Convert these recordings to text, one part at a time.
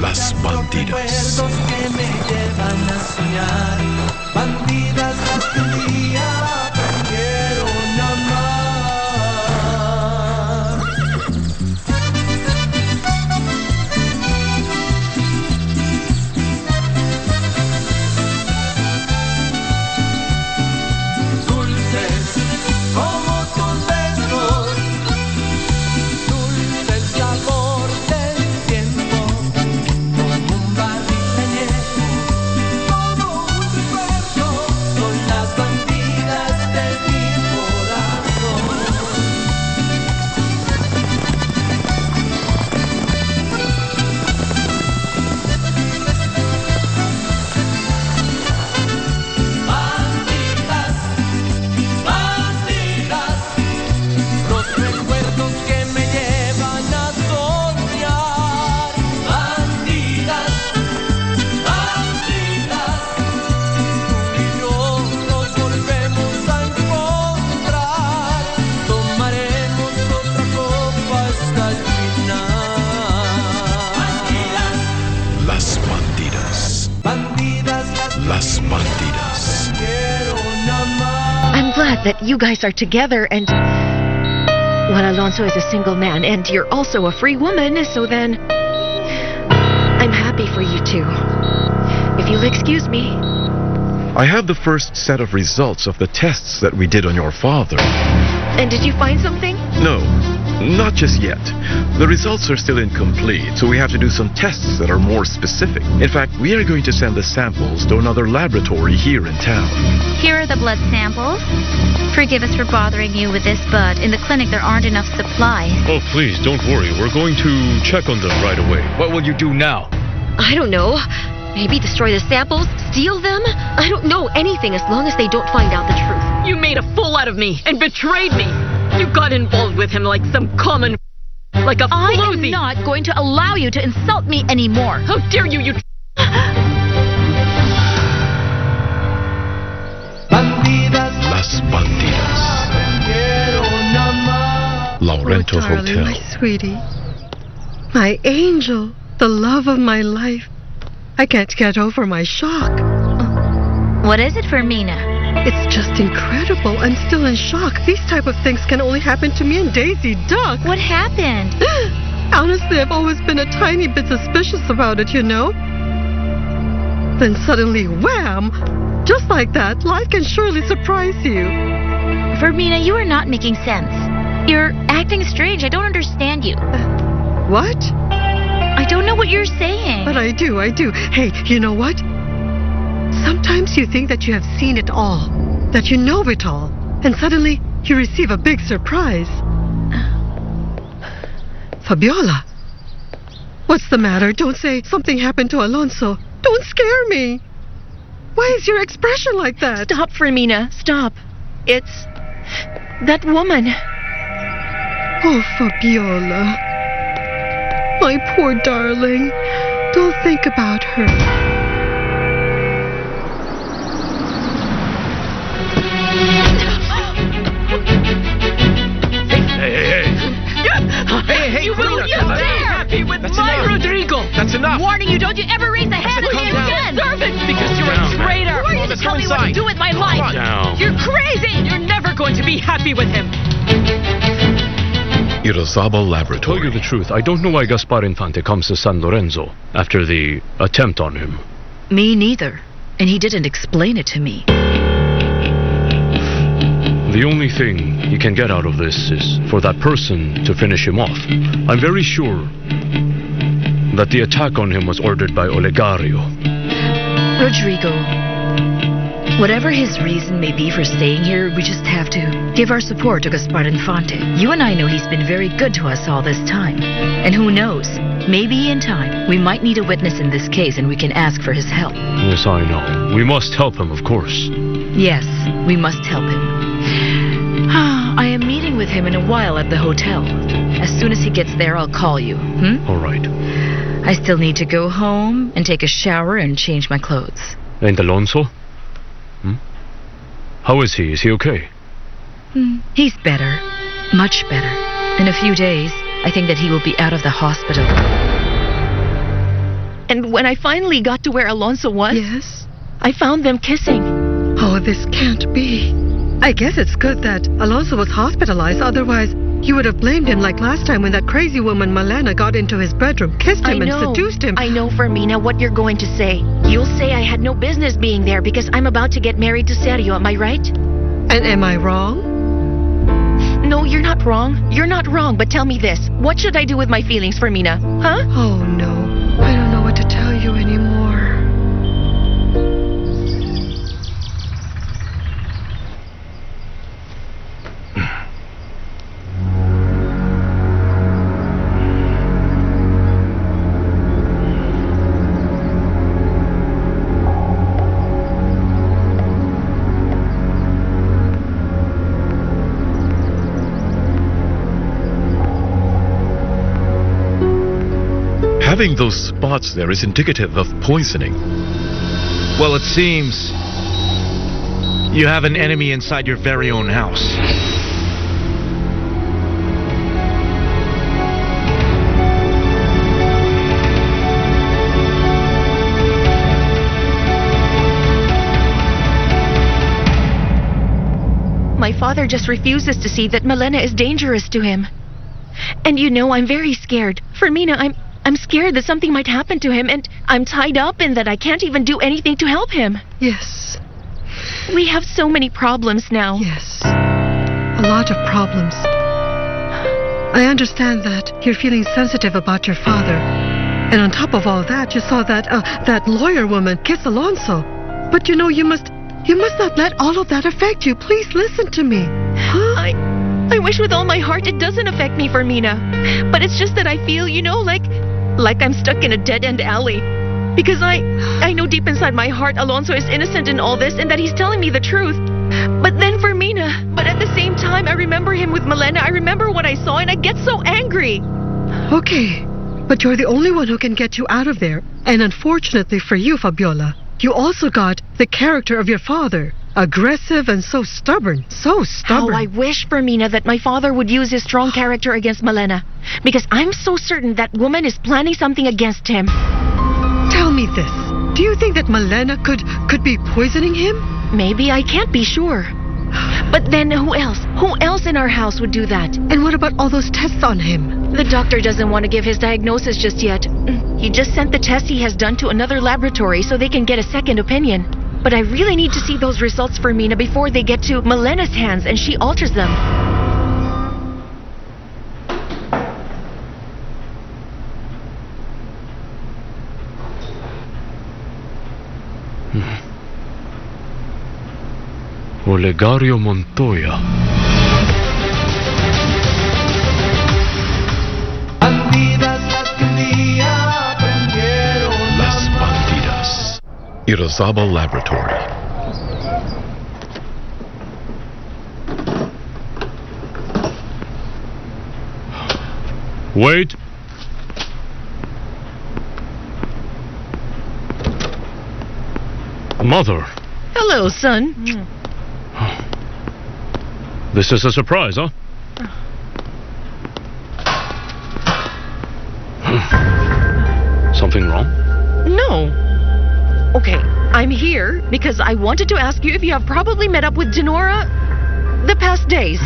Las Bandidas. Recuerdos que me llevan a soñar. Bandidas las que un día aprendieron a amar. Dulces como tus besos, dulce el sabor del tiempo, como un barril añejo, todo un recuerdo, son las bandidas de mi corazón. Bandidas, bandidas, los recuerdos que me llevan a soñar. Bandidas, bandidas, tú y yo nos volvemos a encontrar. Tomaremos otra copa hasta el final. Las Bandidas. Bandidas, Las Bandidas. quiero amar. I'm glad that you guys are together and... Well, Alonso is a single man and you're also a free woman, so then... I'm happy for you two. If you'll excuse me. I have the first set of results of the tests that we did on your father. And did you find something? No, not just yet. The results are still incomplete, so we have to do some tests that are more specific. In fact, we are going to send the samples to another laboratory here in town. Here are the blood samples. Forgive us for bothering you with this, but in the clinic there aren't enough supplies. Oh, please, don't worry. We're going to check on them right away. What will you do now? I don't know. Maybe destroy the samples? Steal them? I don't know anything as long as they don't find out the truth. You made a fool out of me and betrayed me. You got involved with him like some common... like a I floozy. am not going to allow you to insult me anymore. How dare you, you... Bandidas, Las Bandidas. quiero amar. Laurento Oh, darling, Hotel. my sweetie. My angel. The love of my life. I can't get over my shock. What is it, Fermina? It's just incredible. I'm still in shock. These type of things can only happen to me and Daisy Duck. What happened? Honestly, I've always been a tiny bit suspicious about it, you know? Then suddenly, wham! Just like that, life can surely surprise you. Fermina, you are not making sense. You're acting strange. I don't understand you. What? I don't know what you're saying. But I do. Hey, you know what? Sometimes you think that you have seen it all, that you know it all, and suddenly you receive a big surprise. Fabiola, what's the matter? Don't say something happened to Alonso. Don't scare me. Why is your expression like that? Stop, Fermina. Stop. It's... that woman. Oh, Fabiola. My poor darling. Don't think about her. Hey, You will Karina, you come on. dare happy with That's my enough. Rodrigo. That's enough. Warning you, don't you ever raise a hand said on me calm down. again. Deserve it because you're Down, a man. traitor. Who are you to Let's tell go me what to inside. do with my life? Down. You're crazy. You're never going to be happy with him. Irizaba To tell Laboratory. you the truth, I don't know why Gaspar Infante comes to San Lorenzo after the attempt on him. Me neither. And he didn't explain it to me. The only thing he can get out of this is for that person to finish him off. I'm very sure that the attack on him was ordered by Olegario. Rodrigo, whatever his reason may be for staying here, we just have to give our support to Gaspar Infante. You and I know he's been very good to us all this time. And who knows, maybe in time, we might need a witness in this case and we can ask for his help. Yes, I know. We must help him, of course. Yes, we must help him. I am meeting with him in a while at the hotel. As soon as he gets there, I'll call you. All right. I still need to go home and take a shower and change my clothes. And Alonso? How is he? Is he okay? He's better. Much better. In a few days, I think that he will be out of the hospital. And when I finally got to where Alonso was, Yes? I found them kissing. Oh, this can't be. I guess it's good that Alonso was hospitalized. Otherwise, you would have blamed him like last time when that crazy woman Malena got into his bedroom, kissed him, and seduced him. I know, Fermina, what you're going to say. You'll say I had no business being there because I'm about to get married to Sergio, am I right? And am I wrong? No, you're not wrong. You're not wrong, but tell me this. What should I do with my feelings, Fermina? Huh? Oh, no. I don't know what to tell you anymore. Having those spots there is indicative of poisoning. Well, it seems you have an enemy inside your very own house. My father just refuses to see that Malena is dangerous to him. And you know, I'm very scared. Fermina, I'm scared that something might happen to him, and I'm tied up in that I can't even do anything to help him. Yes. We have so many problems now. Yes. A lot of problems. I understand that you're feeling sensitive about your father. And on top of all that, you saw that lawyer woman kiss Alonso. But you know, you must not let all of that affect you. Please listen to me. Huh? I wish with all my heart it doesn't affect me, Fermina. But it's just that I feel, you know, like I'm stuck in a dead-end alley. Because I know deep inside my heart Alonso is innocent in all this and that he's telling me the truth. But then Fermina, but at the same time I remember him with Malena. I remember what I saw and I get so angry. Okay, but you're the only one who can get you out of there. And unfortunately for you, Fabiola, you also got the character of your father. Aggressive and so stubborn. So stubborn. How I wish, Fermina, that my father would use his strong character against Malena. Because I'm so certain that woman is planning something against him. Tell me this. Do you think that Malena could be poisoning him? Maybe, I can't be sure. But then who else? Who else in our house would do that? And what about all those tests on him? The doctor doesn't want to give his diagnosis just yet. He just sent the tests he has done to another laboratory so they can get a second opinion. But I really need to see those results, Fermina, before they get to Malena's hands and she alters them. Olegario Montoya. Bandidas las que un día aprendieron Las Bandidas. Irazabal Laboratory. Wait. Mother. Hello, son. This is a surprise, huh? Something wrong? No. Okay, I'm here because I wanted to ask you if you have probably met up with Denora the past days.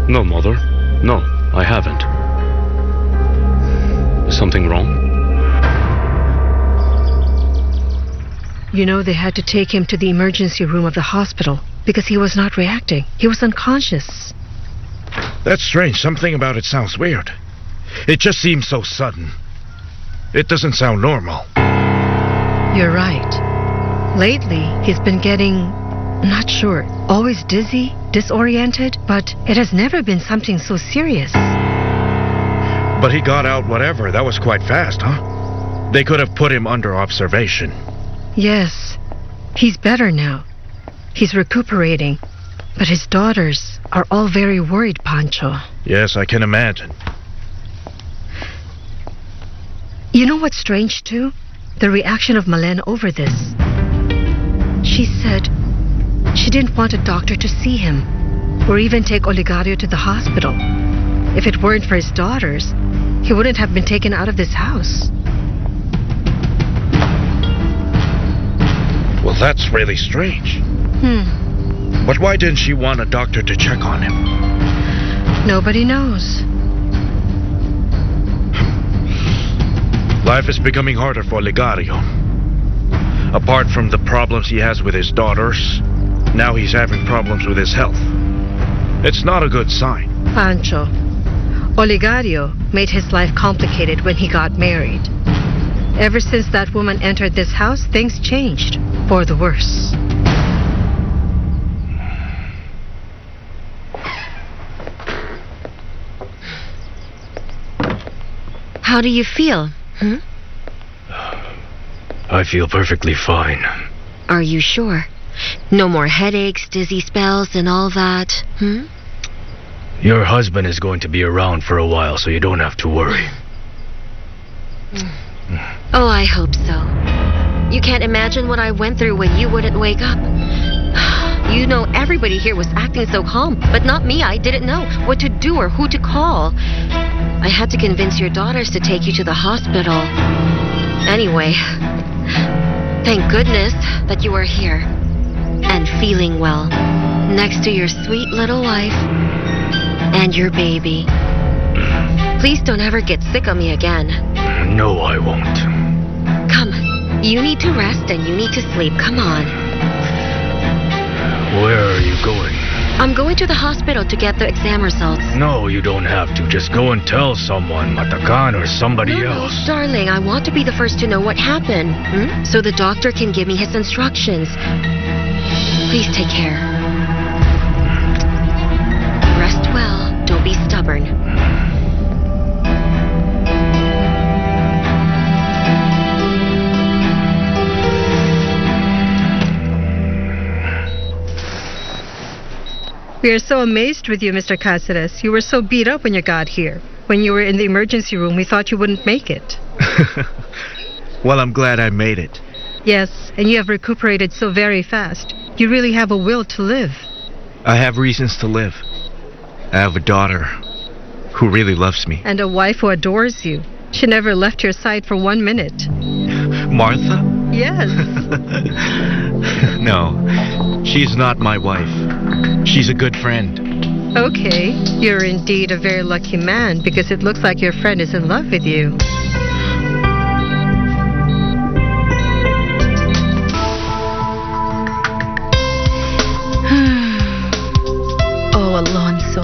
No, Mother. No, I haven't. Is something wrong? You know, they had to take him to the emergency room of the hospital because he was not reacting. He was unconscious. That's strange. Something about it sounds weird. It just seems so sudden. It doesn't sound normal. You're right. Lately, he's been getting, not sure, always dizzy, disoriented, but it has never been something so serious. But he got out whatever. That was quite fast, huh? They could have put him under observation. Yes, he's better now. He's recuperating. But his daughters are all very worried, Pancho. Yes, I can imagine. You know what's strange, too? The reaction of Malena over this. She said she didn't want a doctor to see him or even take Olegario to the hospital. If it weren't for his daughters, he wouldn't have been taken out of this house. That's really strange. But why didn't she want a doctor to check on him? Nobody knows. Life is becoming harder for Ligario. Apart from the problems he has with his daughters, now he's having problems with his health. It's not a good sign. Pancho, Oligario made his life complicated when he got married. Ever since that woman entered this house, things changed for the worse. How do you feel? I feel perfectly fine. Are you sure? No more headaches, dizzy spells, and all that? Your husband is going to be around for a while, so you don't have to worry. Oh, I hope so. You can't imagine what I went through when you wouldn't wake up. You know, everybody here was acting so calm, but not me. I didn't know what to do or who to call. I had to convince your daughters to take you to the hospital. Anyway, thank goodness that you are here and feeling well, next to your sweet little wife and your baby. Please don't ever get sick of me again. No, I won't. Come, you need to rest and you need to sleep. Come on. Where are you going? I'm going to the hospital to get the exam results. No, you don't have to. Just go and tell someone, Matakan or somebody else. Darling, I want to be the first to know what happened, so the doctor can give me his instructions. Please take care. Rest well. Don't be stubborn. We are so amazed with you, Mr. Cáceres. You were so beat up when you got here. When you were in the emergency room, we thought you wouldn't make it. Well, I'm glad I made it. Yes, and you have recuperated so very fast. You really have a will to live. I have reasons to live. I have a daughter who really loves me. And a wife who adores you. She never left your side for 1 minute. Martha? Yes. No, she's not my wife. She's a good friend. Okay, you're indeed a very lucky man because it looks like your friend is in love with you. Oh, Alonso.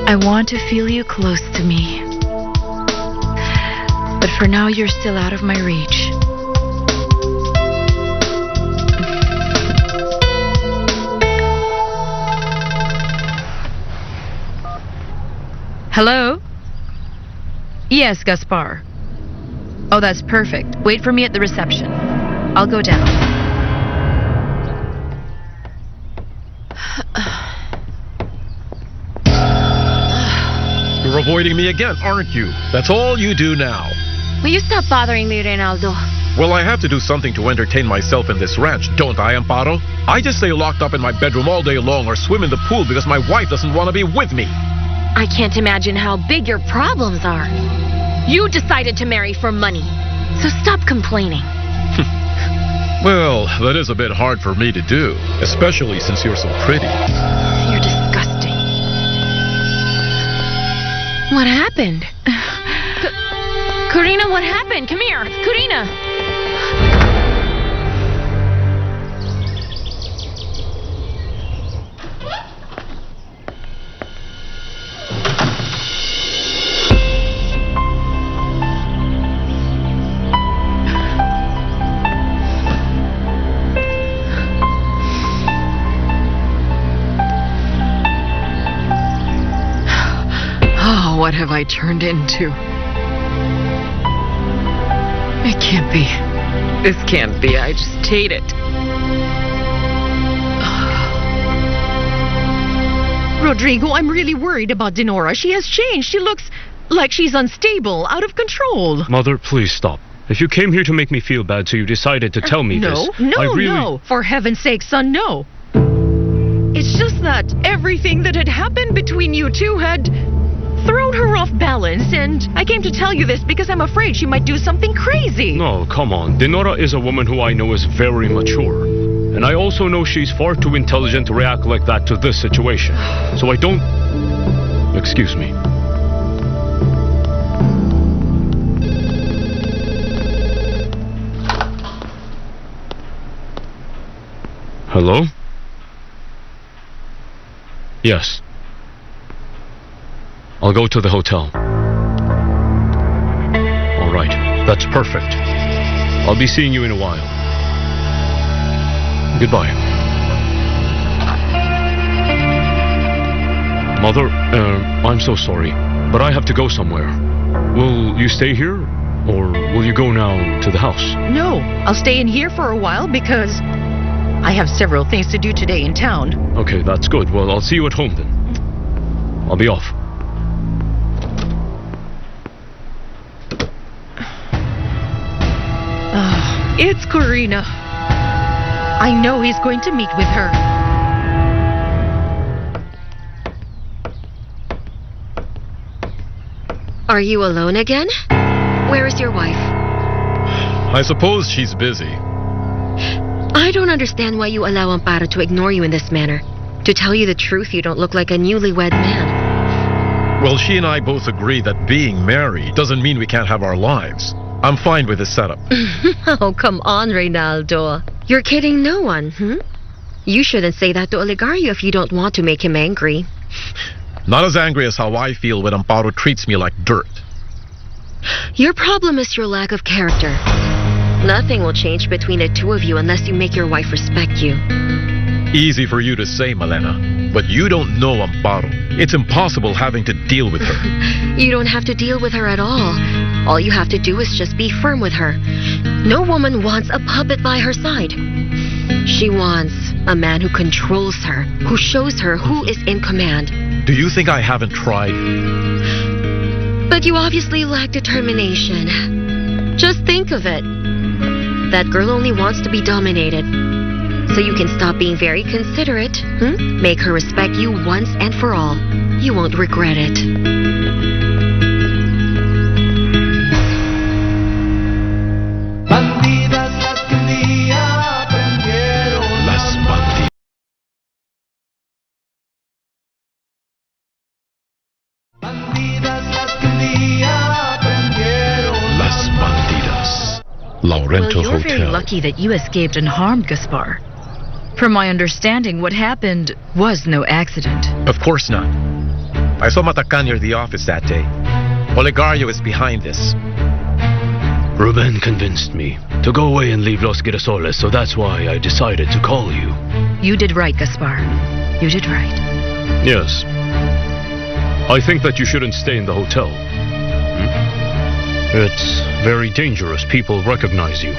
I want to feel you close to me. But for now, you're still out of my reach. Hello? Yes, Gaspar. Oh, that's perfect. Wait for me at the reception. I'll go down. You're avoiding me again, aren't you? That's all you do now. Will you stop bothering me, Reynaldo? Well, I have to do something to entertain myself in this ranch, don't I, Amparo? I just stay locked up in my bedroom all day long or swim in the pool because my wife doesn't want to be with me. I can't imagine how big your problems are. You decided to marry for money, so stop complaining. Well, that is a bit hard for me to do, especially since you're so pretty. You're disgusting. What happened? Karina, what happened? Come here. Karina. Oh, what have I turned into? It can't be. This can't be. I just hate it. Rodrigo, I'm really worried about Dinora. She has changed. She looks like she's unstable, out of control. Mother, please stop. If you came here to make me feel bad, so you decided to tell me this. No. For heaven's sake, son, no. It's just that everything that had happened between you two had thrown her off balance, and I came to tell you this because I'm afraid she might do something crazy. No, come on. Dinora is a woman who I know is very mature. And I also know she's far too intelligent to react like that to this situation. So I don't... Excuse me. Hello? Yes. I'll go to the hotel. All right. That's perfect. I'll be seeing you in a while. Goodbye. Mother, I'm so sorry, but I have to go somewhere. Will you stay here, or will you go now to the house? No, I'll stay in here for a while because I have several things to do today in town. Okay, that's good. Well, I'll see you at home then. I'll be off. It's Corina. I know he's going to meet with her. Are you alone again? Where is your wife? I suppose she's busy. I don't understand why you allow Amparo to ignore you in this manner. To tell you the truth, you don't look like a newlywed man. Well, she and I both agree that being married doesn't mean we can't have our lives. I'm fine with this setup. Oh, come on, Reynaldo. You're kidding no one, You shouldn't say that to Olegario if you don't want to make him angry. Not as angry as how I feel when Amparo treats me like dirt. Your problem is your lack of character. Nothing will change between the two of you unless you make your wife respect you. Easy for you to say, Malena, but you don't know Amparo. It's impossible having to deal with her. You don't have to deal with her at all. All you have to do is just be firm with her. No woman wants a puppet by her side. She wants a man who controls her, who shows her who is in command. Do you think I haven't tried? But you obviously lack determination. Just think of it. That girl only wants to be dominated. So you can stop being very considerate, Make her respect you once and for all. You won't regret it. Bandidas las que un día aprendieron Las a amar. Bandidas las que un día aprendieron Las Bandidas. Laurento Well, you're very Hotel. lucky that you escaped unharmed, Gaspar. From my understanding, what happened was no accident. Of course not. I saw Matacan near the office that day. Olegario is behind this. Ruben convinced me to go away and leave Los Girasoles, so that's why I decided to call you. You did right, Gaspar. You did right. Yes. I think that you shouldn't stay in the hotel. It's very dangerous. People recognize you.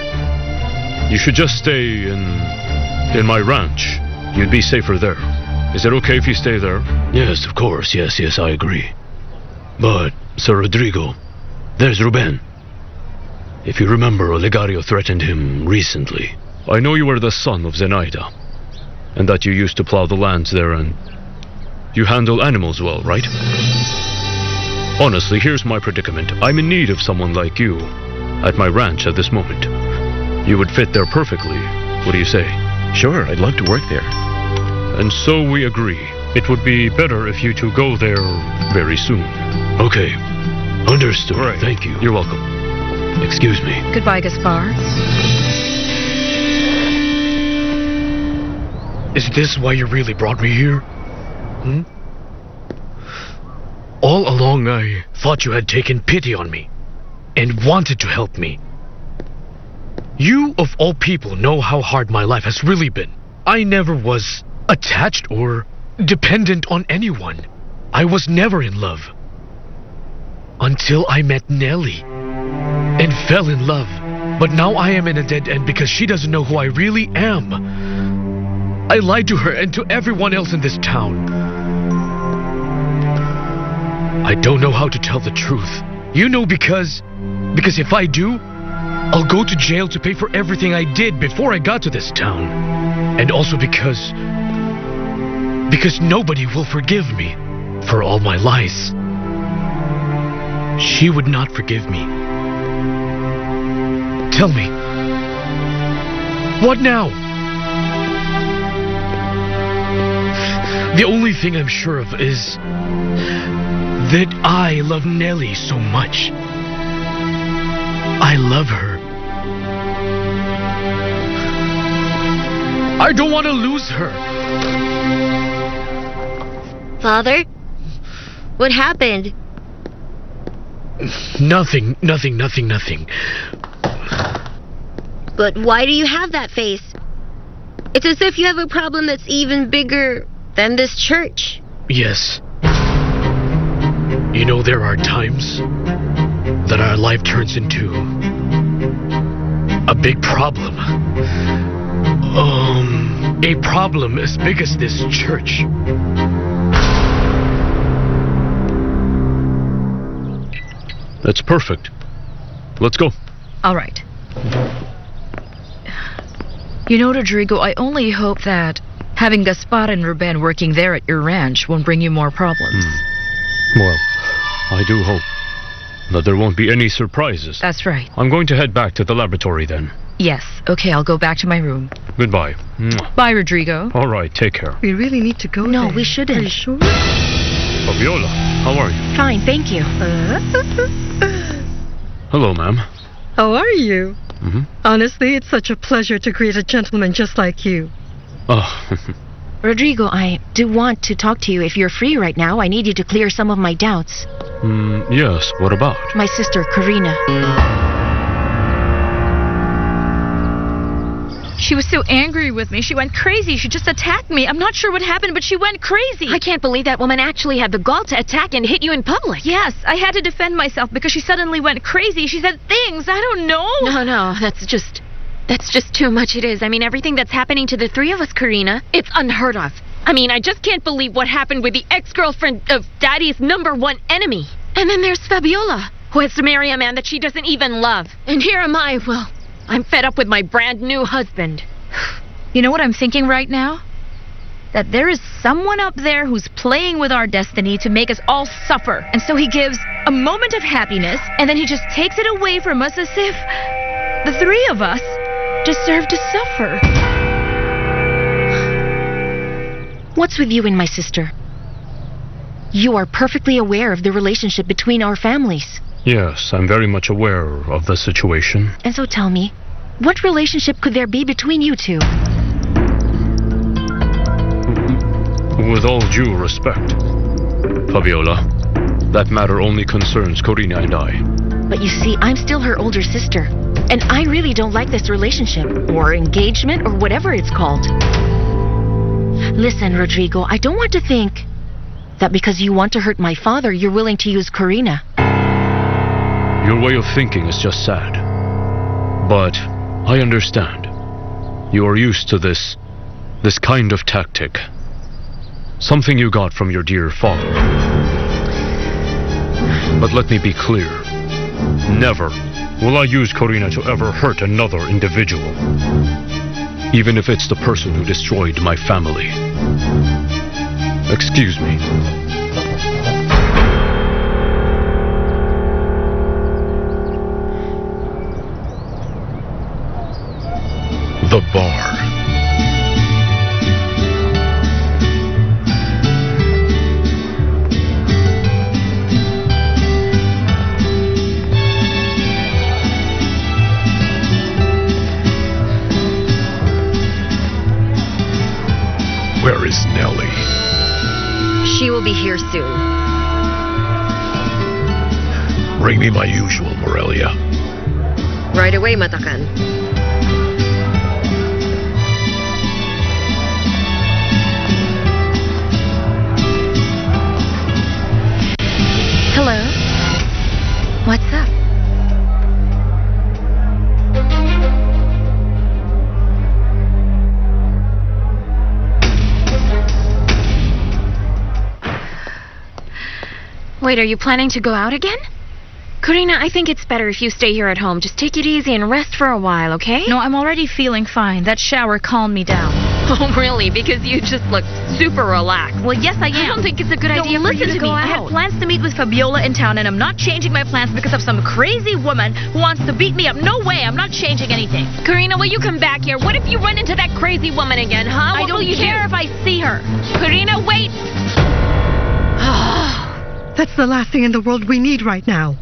You should just stay in my ranch. You'd be safer there. Is it okay if you stay there? Yes, of course. Yes, I agree. But, Sir Rodrigo, there's Ruben. If you remember, Olegario threatened him recently. I know you were the son of Zenaida, and that you used to plow the lands there, and you handle animals well, right? Honestly, here's my predicament. I'm in need of someone like you at my ranch at this moment. You would fit there perfectly. What do you say? Sure, I'd love to work there. And so we agree. It would be better if you two go there very soon. Okay. Understood. Right. Thank you. You're welcome. Excuse me. Goodbye, Gaspar. Is this why you really brought me here? All along I thought you had taken pity on me and wanted to help me. You, of all people, know how hard my life has really been. I never was attached or dependent on anyone. I was never in love. Until I met Nellie and fell in love. But now I am in a dead end because she doesn't know who I really am. I lied to her and to everyone else in this town. I don't know how to tell the truth. You know, because if I do, I'll go to jail to pay for everything I did before I got to this town. And also because nobody will forgive me for all my lies. she would not forgive me. Tell me, what now? The only thing I'm sure of is that I love Nellie so much. I love her. I don't want to lose her. Father? What happened? Nothing. But why do you have that face? It's as if you have a problem that's even bigger than this church. Yes. You know, there are times that our life turns into a big problem. A problem as big as this church. That's perfect. Let's go. All right. You know, Rodrigo, I only hope that having Gaspar and Ruben working there at your ranch won't bring you more problems. Well, I do hope that there won't be any surprises. That's right. I'm going to head back to the laboratory then. Yes. Okay, I'll go back to my room. Goodbye. Mwah. Bye, Rodrigo. All right, take care. We really need to go No, there. we shouldn't. Are you sure? Fabiola, how are you? Fine, thank you. Hello, ma'am. How are you? Mm-hmm. Honestly, it's such a pleasure to greet a gentleman just like you. Oh, Rodrigo, I do want to talk to you if you're free right now. I need you to clear some of my doubts. yes, what about? My sister, Karina. She was so angry with me. She went crazy. She just attacked me. I'm not sure what happened, but she went crazy. I can't believe that woman actually had the gall to attack and hit you in public. Yes, I had to defend myself because she suddenly went crazy. She said things. I don't know. No, that's just too much it is. I mean, everything that's happening to the three of us, Karina, it's unheard of. I mean, I just can't believe what happened with the ex-girlfriend of Daddy's #1 enemy. And then there's Fabiola, who has to marry a man that she doesn't even love. And here am I, well, I'm fed up with my brand new husband. You know what I'm thinking right now? That there is someone up there who's playing with our destiny to make us all suffer. And so he gives a moment of happiness, and then he just takes it away from us as if the three of us deserve to suffer. What's with you and my sister? You are perfectly aware of the relationship between our families. Yes, I'm very much aware of the situation. And so tell me, what relationship could there be between you two? With all due respect, Fabiola, that matter only concerns Corina and I. But you see, I'm still her older sister. And I really don't like this relationship, or engagement, or whatever it's called. Listen, Rodrigo, I don't want to think that because you want to hurt my father, you're willing to use Corina. Your way of thinking is just sad. But I understand. You are used to this kind of tactic. Something you got from your dear father. But let me be clear. Never will I use Corina to ever hurt another individual. Even if it's the person who destroyed my family. Excuse me. The bar. Where is Nellie? She will be here soon. Bring me my usual, Morelia. Right away, Matakan. Hello? What's up? Wait, are you planning to go out again? Karina, I think it's better if you stay here at home. Just take it easy and rest for a while, okay? No, I'm already feeling fine. That shower calmed me down. Oh, really? Because you just look super relaxed. Well, yes, I am. I don't think it's a good idea for listen you to to me. go I had out. plans to meet with Fabiola in town, and I'm not changing my plans because of some crazy woman who wants to beat me up. No way, I'm not changing anything. Karina, will you come back here? What if you run into that crazy woman again, huh? I What don't will you care do? if I see her. Karina, wait! That's the last thing in the world we need right now.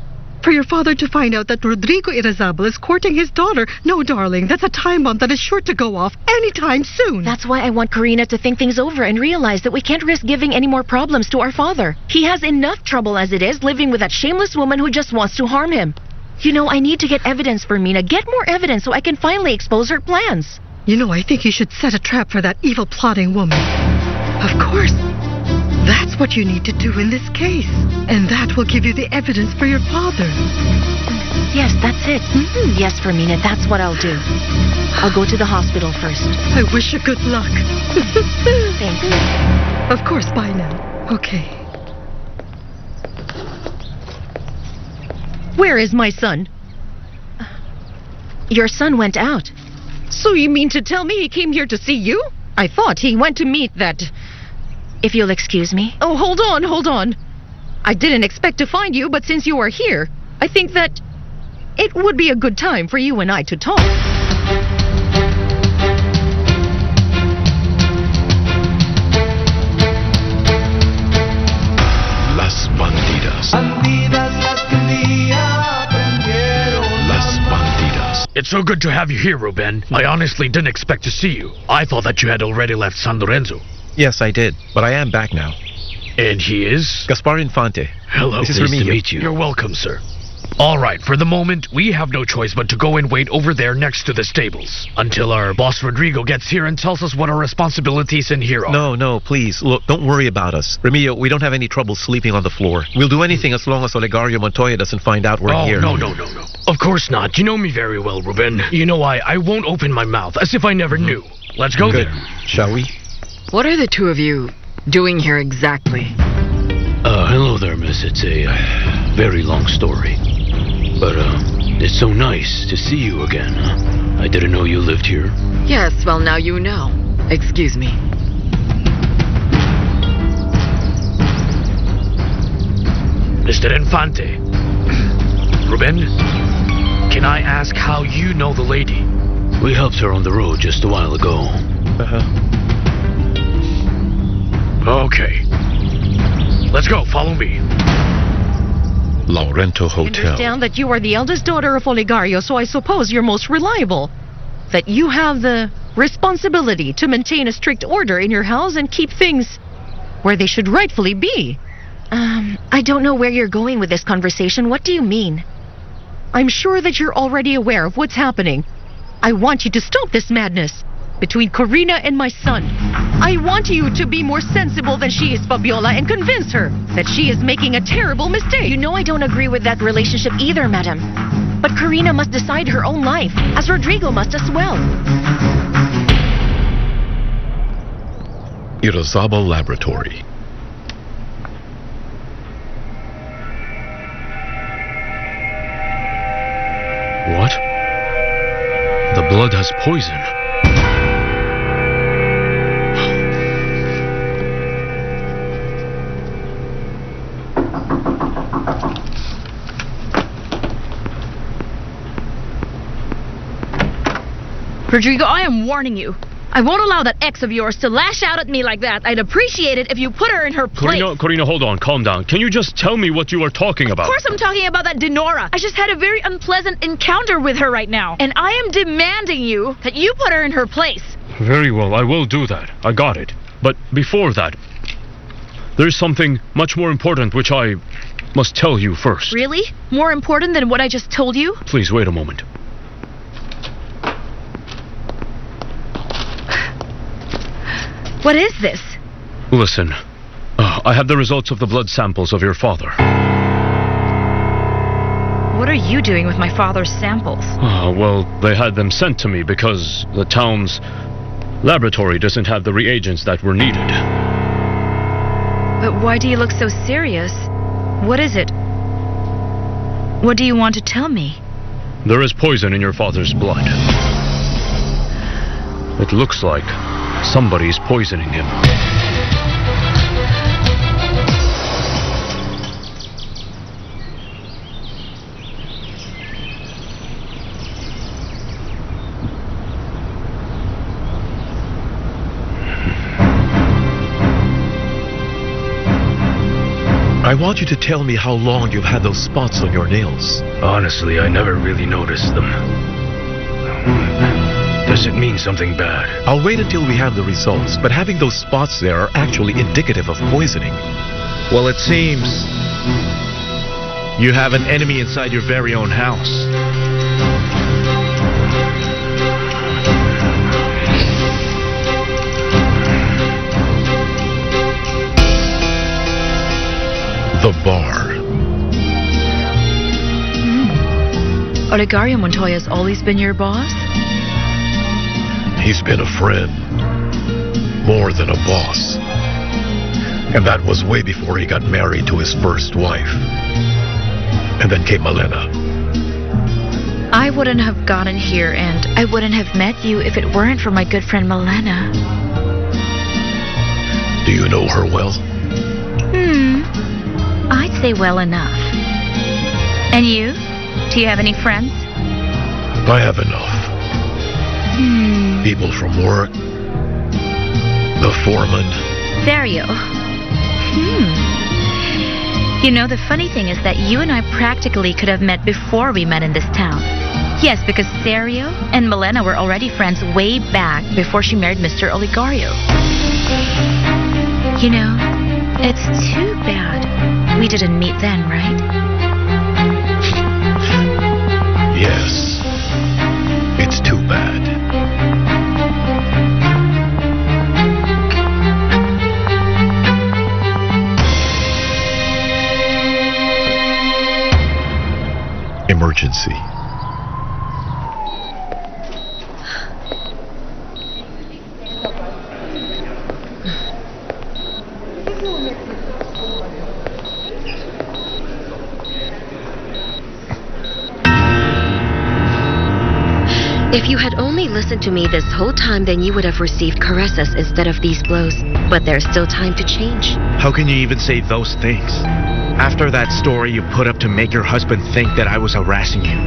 For your father to find out that Rodrigo Irazabal is courting his daughter. No, darling, that's a time bomb that is sure to go off anytime soon. That's why I want Karina to think things over and realize that we can't risk giving any more problems to our father. He has enough trouble as it is living with that shameless woman who just wants to harm him. You know, I need to get evidence for Mina. Get more evidence so I can finally expose her plans. You know, I think you should set a trap for that evil plotting woman. Of course. That's what you need to do in this case. And that will give you the evidence for your father. Yes, that's it. Yes, Fermina, that's what I'll do. I'll go to the hospital first. I wish you good luck. Thanks. Of course, bye now. Okay. Where is my son? Your son went out. So you mean to tell me he came here to see you? I thought he went to meet that... If you'll excuse me. Oh, hold on. I didn't expect to find you, but since you are here, I think that it would be a good time for you and I to talk. Las Bandidas. Bandidas las que un día aprendieron Las Bandidas. It's so good to have you here, Ruben. I honestly didn't expect to see you. I thought that you had already left San Lorenzo. Yes, I did, but I am back now. And he is? Gaspar Infante. Hello. This is Nice to Remigio. meet you. You're welcome, sir. All right, for the moment, we have no choice but to go and wait over there next to the stables until our boss Rodrigo gets here and tells us what our responsibilities in here are. No, please. Look, don't worry about us. Remigio, we don't have any trouble sleeping on the floor. We'll do anything as long as Olegario Montoya doesn't find out we're here. No. Of course not. You know me very well, Ruben. You know I won't open my mouth as if I never knew. Let's go Good. there. Shall we? What are the two of you doing here exactly? Hello there, miss. It's a very long story. But, it's so nice to see you again. I didn't know you lived here. Yes, well, now you know. Excuse me. Mr. Infante. Ruben, can I ask how you know the lady? We helped her on the road just a while ago. Okay. Let's go, follow me. Laurento I Hotel. understand that you are the eldest daughter of Olegario, so I suppose you're most reliable. That you have the responsibility to maintain a strict order in your house and keep things where they should rightfully be. I don't know where you're going with this conversation. What do you mean? I'm sure that you're already aware of what's happening. I want you to stop this madness between Karina and my son. I want you to be more sensible than she is, Fabiola, and convince her that she is making a terrible mistake. You know I don't agree with that relationship either, madam. But Karina must decide her own life, as Rodrigo must as well. Irazabal Laboratory. What? The blood has poison. Rodrigo, I am warning you. I won't allow that ex of yours to lash out at me like that. I'd appreciate it if you put her in her place. Corina, hold on. Calm down. Can you just tell me what you are talking about? Of course I'm talking about that Denora. I just had a very unpleasant encounter with her right now. And I am demanding you that you put her in her place. Very well, I will do that. I got it. But before that, there's something much more important which I must tell you first. Really? More important than what I just told you? Please wait a moment. What is this? Listen, I have the results of the blood samples of your father. What are you doing with my father's samples? Well, they had them sent to me because the town's laboratory doesn't have the reagents that were needed. But why do you look so serious? What is it? What do you want to tell me? There is poison in your father's blood. It looks like Somebody's poisoning him. I want you to tell me how long you've had those spots on your nails. Honestly, I never really noticed them. Does it mean something bad? I'll wait until we have the results, but having those spots there are actually indicative of poisoning. Well, it seems you have an enemy inside your very own house. The bar. Olegario Montoya's always been your boss? He's been a friend. More than a boss. And that was way before he got married to his first wife. And then came Malena. I wouldn't have gotten here and I wouldn't have met you if it weren't for my good friend Malena. Do you know her well? I'd say well enough. And you? Do you have any friends? I have enough. People from work. The foreman. Serio? You know, the funny thing is that you and I practically could have met before we met in this town. Yes, because Serio and Malena were already friends way back before she married Mr. Olegario. You know, it's too bad we didn't meet then, right? Yes. It's too bad. Emergency. If you had only listened to me this whole time, then you would have received caresses instead of these blows. But there's still time to change. How can you even say those things? After that story you put up to make your husband think that I was harassing you.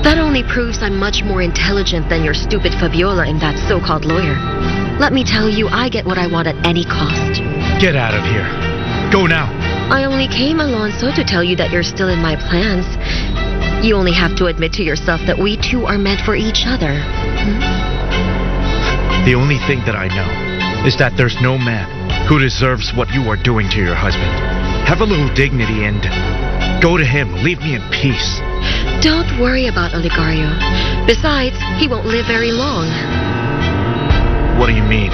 That only proves I'm much more intelligent than your stupid Fabiola and that so-called lawyer. Let me tell you, I get what I want at any cost. Get out of here. Go now. I only came, Alonso, to tell you that you're still in my plans. You only have to admit to yourself that we two are meant for each other. The only thing that I know is that there's no man who deserves what you are doing to your husband. Have a little dignity and go to him. Leave me in peace. Don't worry about Olegario. Besides, he won't live very long. What do you mean?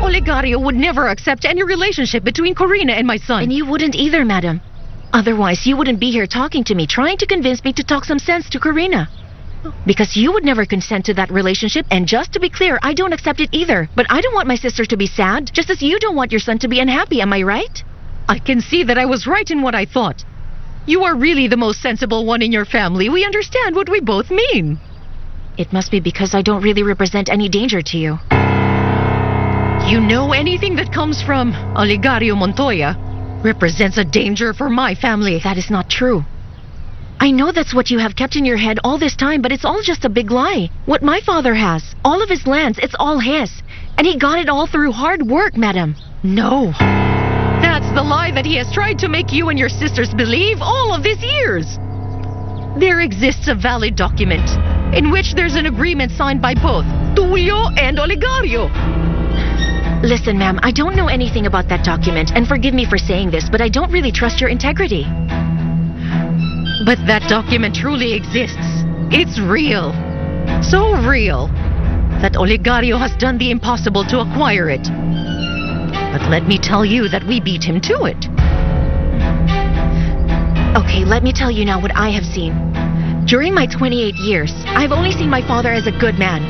Olegario would never accept any relationship between Corina and my son. And you wouldn't either, madam. Otherwise, you wouldn't be here talking to me, trying to convince me to talk some sense to Corina. Because you would never consent to that relationship, and just to be clear, I don't accept it either. But I don't want my sister to be sad, just as you don't want your son to be unhappy, am I right? I can see that I was right in what I thought. You are really the most sensible one in your family. We understand what we both mean. It must be because I don't really represent any danger to you. You know, anything that comes from Olegario Montoya represents a danger for my family. That is not true. I know that's what you have kept in your head all this time, but it's all just a big lie. What my father has, all of his lands, it's all his. And he got it all through hard work, madam. No. That's the lie that he has tried to make you and your sisters believe all of these years. There exists a valid document in which there's an agreement signed by both Tulio and Olegario. Listen, ma'am, I don't know anything about that document, and forgive me for saying this, but I don't really trust your integrity. But that document truly exists. It's real. So real that Olegario has done the impossible to acquire it. But let me tell you that we beat him to it. Okay, let me tell you now what I have seen. During my 28 years, I've only seen my father as a good man.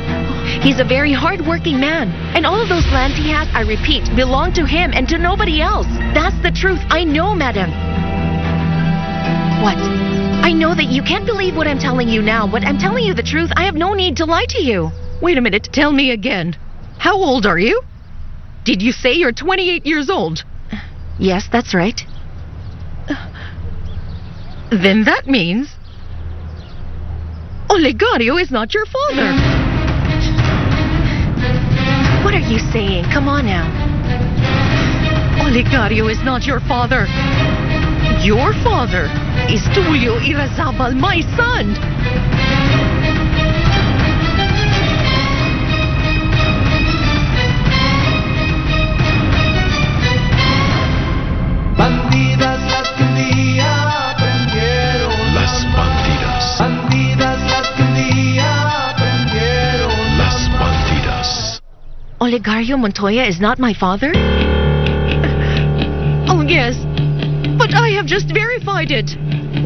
He's a very hard-working man. And all of those lands he has, I repeat, belong to him and to nobody else. That's the truth. I know, madam. What? I know that you can't believe what I'm telling you now, but I'm telling you the truth. I have no need to lie to you. Wait a minute, tell me again. How old are you? Did you say you're 28 years old? Yes, that's right. Then that means Olegario is not your father. What are you saying? Come on now. Olegario is not your father. Your father is Tulio Irazabal, my son. Bandidas las que un día aprendieron Las bandidas. Bandidas las que un día aprendieron Las bandidas. Olegario Montoya is not my father? Oh, yes. But I have just verified it.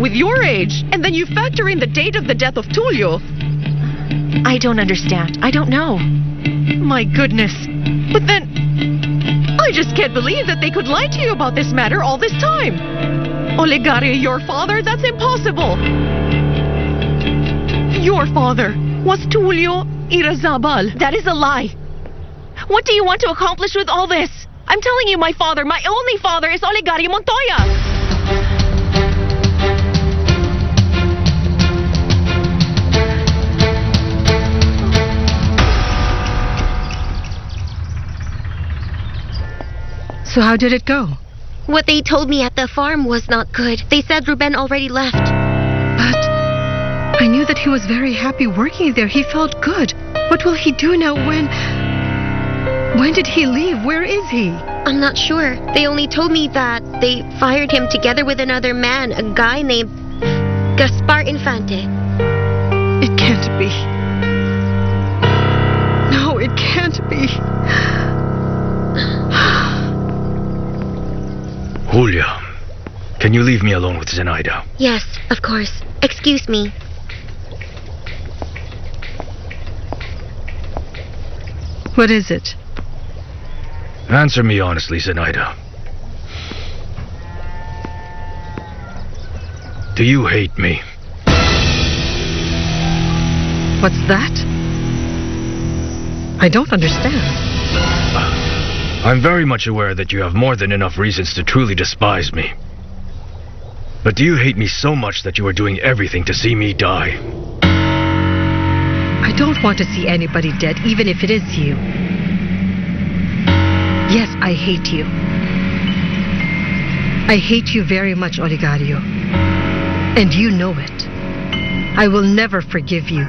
With your age, and then you factor in the date of the death of Tulio. I don't understand. I don't know. My goodness. But then, I just can't believe that they could lie to you about this matter all this time. Olegario, your father? That's impossible. Your father was Tulio Irazabal. That is a lie. What do you want to accomplish with all this? I'm telling you, my father, my only father, is Olegario Montoya. So how did it go? What they told me at the farm was not good. They said Ruben already left. But I knew that he was very happy working there. He felt good. What will he do now when did he leave? Where is he? I'm not sure. They only told me that they fired him together with another man, a guy named Gaspar Infante. It can't be. No, it can't be. Julia, can you leave me alone with Zenaida? Yes, of course. Excuse me. What is it? Answer me honestly, Zenaida. Do you hate me? What's that? I don't understand. I'm very much aware that you have more than enough reasons to truly despise me. But do you hate me so much that you are doing everything to see me die? I don't want to see anybody dead, even if it is you. Yes, I hate you. I hate you very much, Olegario. And you know it. I will never forgive you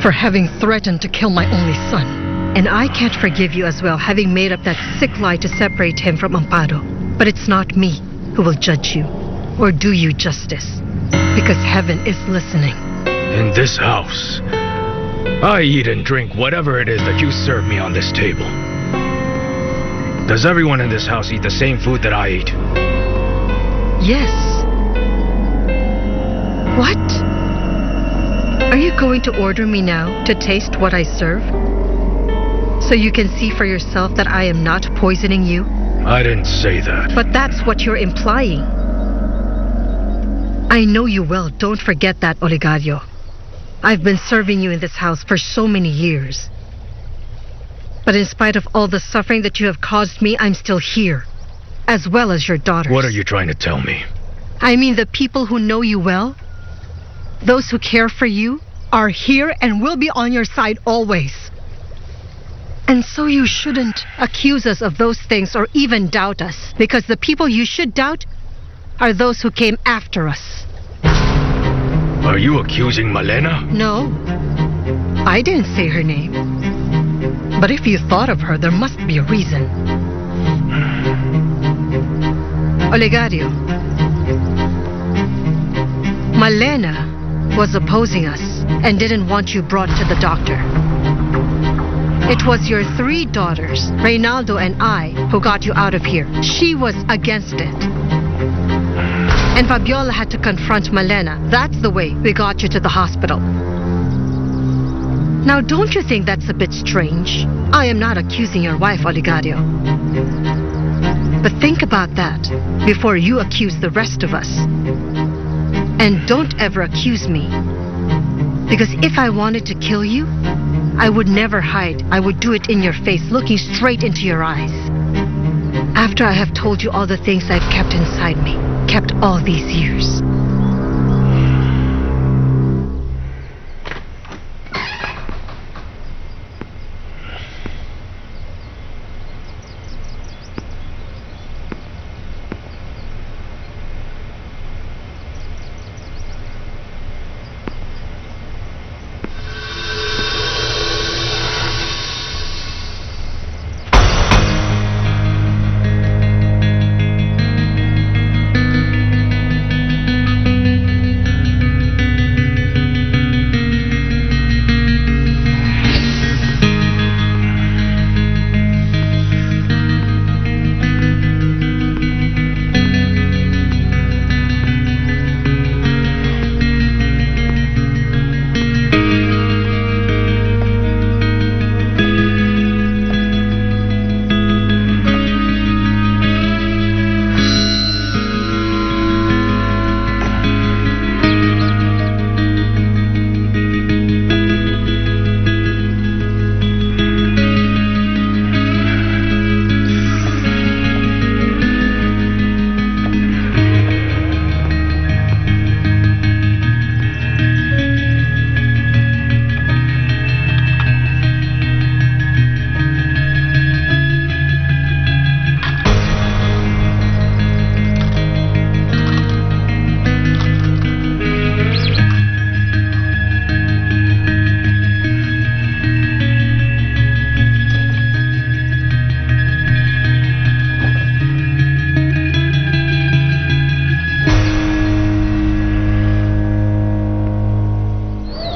for having threatened to kill my only son. And I can't forgive you as well, having made up that sick lie to separate him from Amparo. But it's not me who will judge you or do you justice, because heaven is listening. In this house, I eat and drink whatever it is that you serve me on this table. Does everyone in this house eat the same food that I eat? Yes. What? Are you going to order me now to taste what I serve? So you can see for yourself that I am not poisoning you? I didn't say that. But that's what you're implying. I know you well. Don't forget that, Olegario. I've been serving you in this house for so many years. But in spite of all the suffering that you have caused me, I'm still here. As well as your daughters. What are you trying to tell me? I mean the people who know you well, those who care for you, are here and will be on your side always. And so you shouldn't accuse us of those things or even doubt us, because the people you should doubt are those who came after us. Are you accusing Malena? No, I didn't say her name. But if you thought of her, there must be a reason. Olegario, Malena was opposing us and didn't want you brought to the doctor. It was your 3 daughters, Reynaldo and I, who got you out of here. She was against it. And Fabiola had to confront Malena. That's the way we got you to the hospital. Now, don't you think that's a bit strange? I am not accusing your wife, Olegario. But think about that before you accuse the rest of us. And don't ever accuse me. Because if I wanted to kill you, I would never hide. I would do it in your face, looking straight into your eyes. After I have told you all the things I've kept inside me, kept all these years.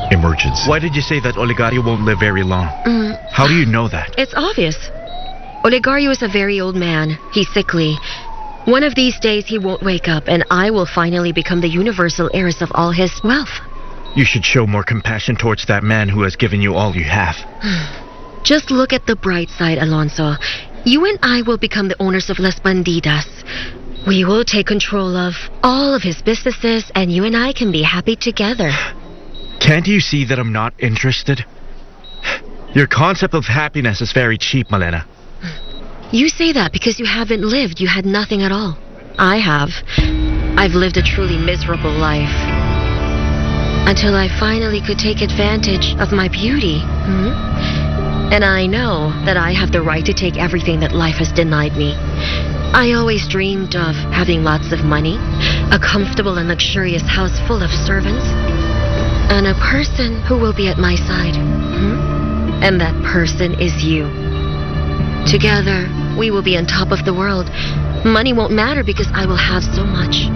Emergency. Why did you say that Oligario won't live very long? How do you know that? It's obvious. Oligario is a very old man. He's sickly. One of these days he won't wake up, and I will finally become the universal heiress of all his wealth. You should show more compassion towards that man who has given you all you have. Just look at the bright side, Alonso. You and I will become the owners of Las Bandidas. We will take control of all of his businesses, and you and I can be happy together. Can't you see that I'm not interested? Your concept of happiness is very cheap, Malena. You say that because you haven't lived. You had nothing at all. I have. I've lived a truly miserable life. Until I finally could take advantage of my beauty. And I know that I have the right to take everything that life has denied me. I always dreamed of having lots of money, a comfortable and luxurious house full of servants, and a person who will be at my side. And that person is you. Together, we will be on top of the world. Money won't matter because I will have so much.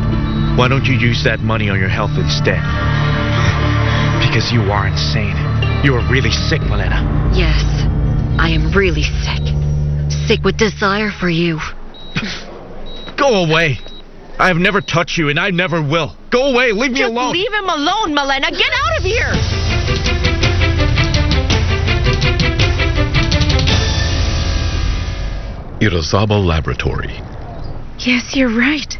Why don't you use that money on your health instead? Because you are insane. You are really sick, Malena. Yes, I am really sick. Sick with desire for you. Go away. I have never touched you and I never will. Go away, leave me alone. Leave him alone, Malena. Get out of here! Irazaba Laboratory. Yes, you're right.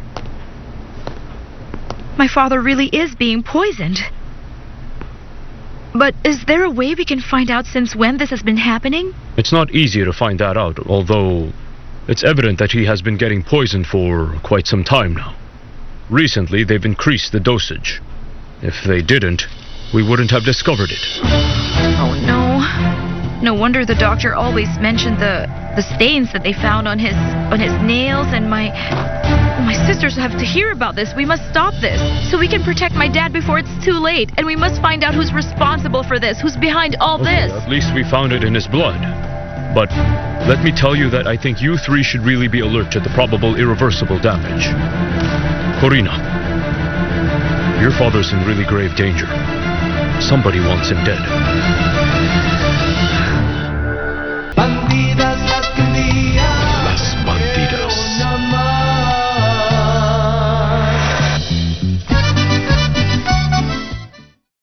My father really is being poisoned. But is there a way we can find out since when this has been happening? It's not easy to find that out, although it's evident that he has been getting poisoned for quite some time now. Recently, they've increased the dosage. If they didn't, we wouldn't have discovered it. Oh, no. No wonder the doctor always mentioned the stains that they found on his nails, and my sisters have to hear about this. We must stop this so we can protect my dad before it's too late, and we must find out who's responsible for this, who's behind all this. At least we found it in his blood. But let me tell you that I think you three should really be alert to the probable irreversible damage. Corina, your father's in really grave danger. Somebody wants him dead. Bandidas.